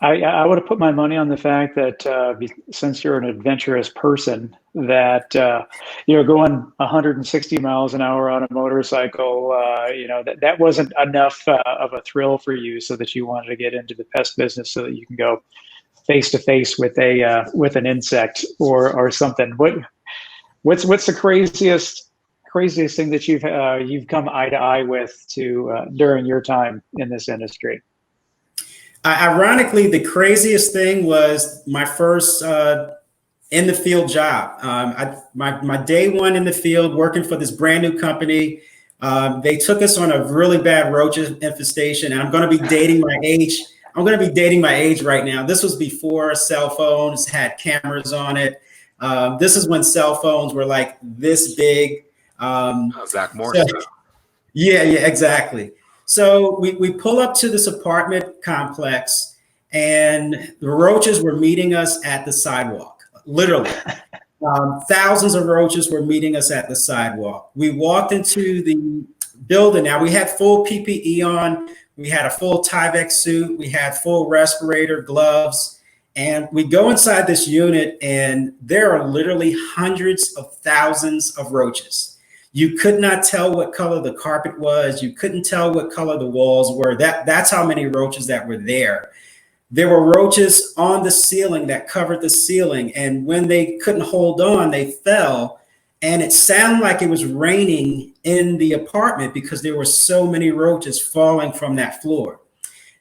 I would have put my money on the fact that since you're an adventurous person, that going 160 miles an hour on a motorcycle, that wasn't enough of a thrill for you, so that you wanted to get into the pest business so that you can go face to face with a with an insect or something. What's the craziest thing that you've come eye to eye with to during your time in this industry? Ironically, the craziest thing was my first in the field job. My day one in the field working for this brand new company. They took us on a really bad roach infestation, and I'm going to be dating my age. I'm going to be dating my age right now. This was before cell phones had cameras on it. This is when cell phones were like this big. Zack Morse. So, yeah, exactly. So we pull up to this apartment complex, and the roaches were meeting us at the sidewalk, literally. Thousands of roaches were meeting us at the sidewalk. We walked into the building. Now, we had full PPE on. We had a full Tyvek suit. We had full respirator, gloves. And we go inside this unit, and there are literally hundreds of thousands of roaches. You could not tell what color the carpet was. You couldn't tell what color the walls were. That's how many roaches that were there. There were roaches on the ceiling that covered the ceiling. And when they couldn't hold on, they fell. And it sounded like it was raining in the apartment because there were so many roaches falling from that floor.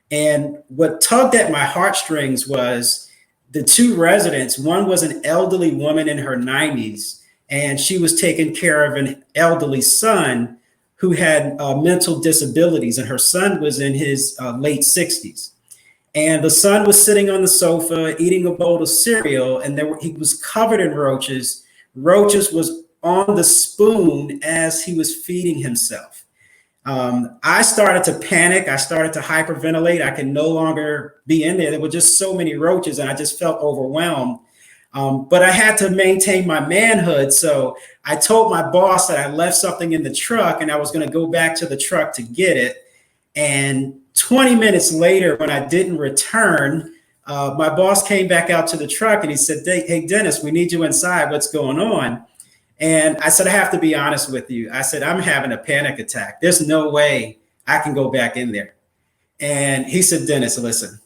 And what tugged at my heartstrings was the two residents. One was an elderly woman in her 90s. And she was taking care of an elderly son who had mental disabilities, and her son was in his late 60s. And the son was sitting on the sofa eating a bowl of cereal, and he was covered in roaches. Roaches was on the spoon as he was feeding himself. I started to panic. I started to hyperventilate. I could no longer be in there. There were just so many roaches, and I just felt overwhelmed. But I had to maintain my manhood. So I told my boss that I left something in the truck and I was going to go back to the truck to get it. And 20 minutes later, when I didn't return, my boss came back out to the truck and he said, "Hey, Dennis, we need you inside. What's going on?" And I said, "I have to be honest with you." I said, "I'm having a panic attack. There's no way I can go back in there." And he said, "Dennis, listen,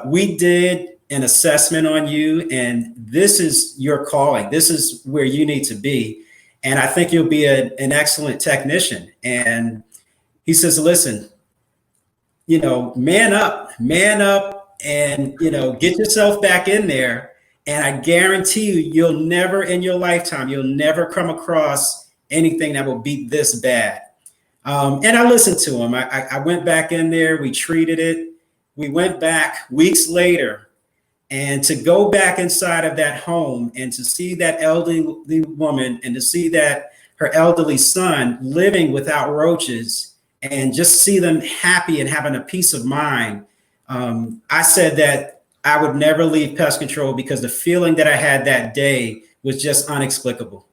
we did an assessment on you, and this is your calling. This is where you need to be. And I think you'll be an excellent technician." And he says, "Listen, man up and, get yourself back in there. And I guarantee you'll never in your lifetime, you'll never come across anything that will beat this bad." And I listened to him. I went back in there. We treated it. We went back weeks later. And to go back inside of that home and to see that elderly woman and to see that her elderly son living without roaches and just see them happy and having a peace of mind. I said that I would never leave pest control because the feeling that I had that day was just inexplicable.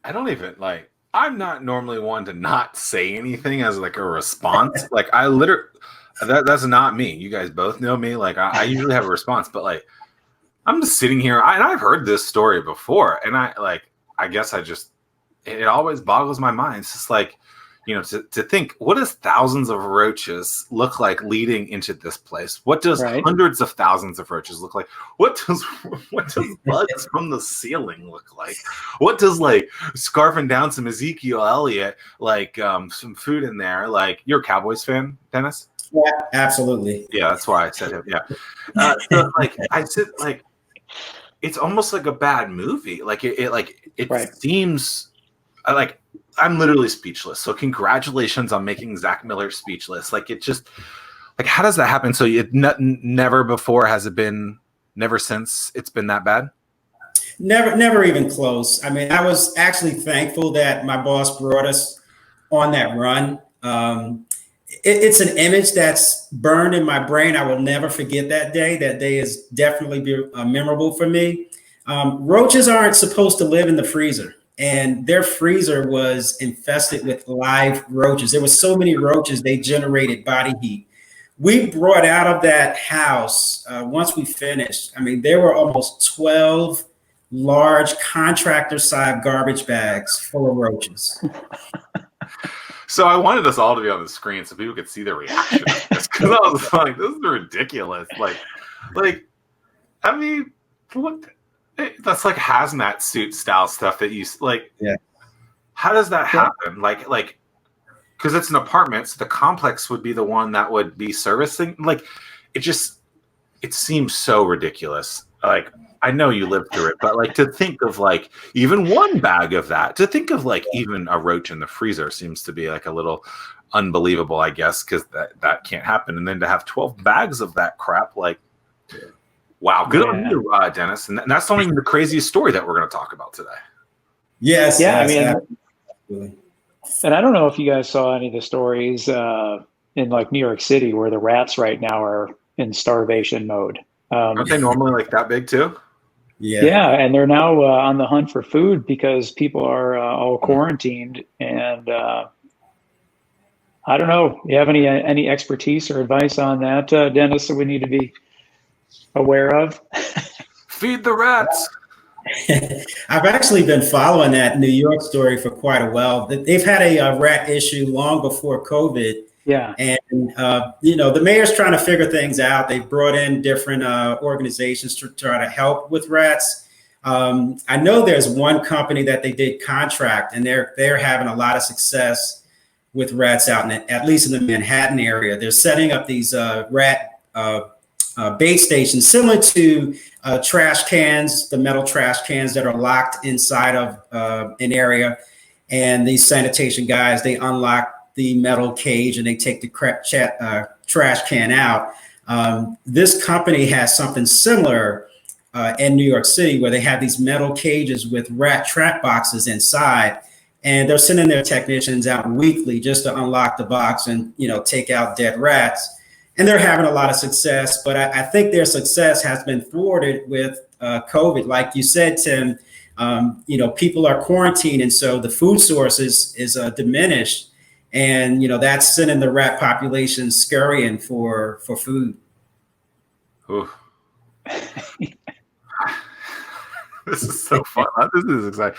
I'm not normally one to not say anything as like a response. Like that's not me. You guys both know me. Like I usually have a response, but like I'm just sitting here and I've heard this story before, and I guess it always boggles my mind. It's just like, to think, what does thousands of roaches look like leading into this place? What does hundreds of thousands of roaches look like? What does bugs from the ceiling look like? What does like scarfing down some Ezekiel Elliott, like some food in there? Like, you're a Cowboys fan, Dennis? Yeah, absolutely. Yeah, that's why I said it. Yeah. So, I said, it's almost like a bad movie. Like it seems like I'm literally speechless. So congratulations on making Zach Miller speechless. Like, it just, like, how does that happen? So never before has it been, never since it's been that bad? Never even close. I mean, I was actually thankful that my boss brought us on that run. It's an image that's burned in my brain. I will never forget that day. That day is definitely memorable for me. Roaches aren't supposed to live in the freezer, and their freezer was infested with live roaches. There were so many roaches, they generated body heat. we brought out of that house, once we finished, I mean, there were almost 12 large contractor-side garbage bags full of roaches. So I wanted us all to be on the screen so people could see the reaction because I was like, "This is ridiculous!" Like, I mean, what? That's like hazmat suit style stuff that you like. Yeah. How does that happen? Like, because it's an apartment, so the complex would be the one that would be servicing. Like, it seems so ridiculous. Like, I know you lived through it, but like to think of like even one bag of that, to think of like even a roach in the freezer seems to be like a little unbelievable, I guess, because that can't happen. And then to have 12 bags of that crap, like, wow, good on you, Dennis. And that's not even the craziest story that we're going to talk about today. Yes. Yeah, yes, I mean, absolutely. and I don't know if you guys saw any of the stories in like New York City where the rats right now are in starvation mode. Aren't they normally like that big too? Yeah, and they're now on the hunt for food because people are all quarantined. And I don't know. You have any expertise or advice on that, Dennis, that we need to be aware of? Feed the rats. I've actually been following that New York story for quite a while. They've had a rat issue long before COVID. Yeah. And, the mayor's trying to figure things out. They've brought in different organizations to try to help with rats. I know there's one company that they did contract, and they're having a lot of success with rats out at least in the Manhattan area. They're setting up these rat bait stations similar to trash cans, the metal trash cans that are locked inside of an area. And these sanitation guys, they unlock the metal cage and they take the trash can out. This company has something similar in New York City where they have these metal cages with rat trap boxes inside. And they're sending their technicians out weekly just to unlock the box and, take out dead rats. And they're having a lot of success, but I think their success has been thwarted with COVID. Like you said, Tim, people are quarantined, and so the food source is diminished, and that's sending the rat population scurrying for food. Ooh. This is so fun. This is exciting.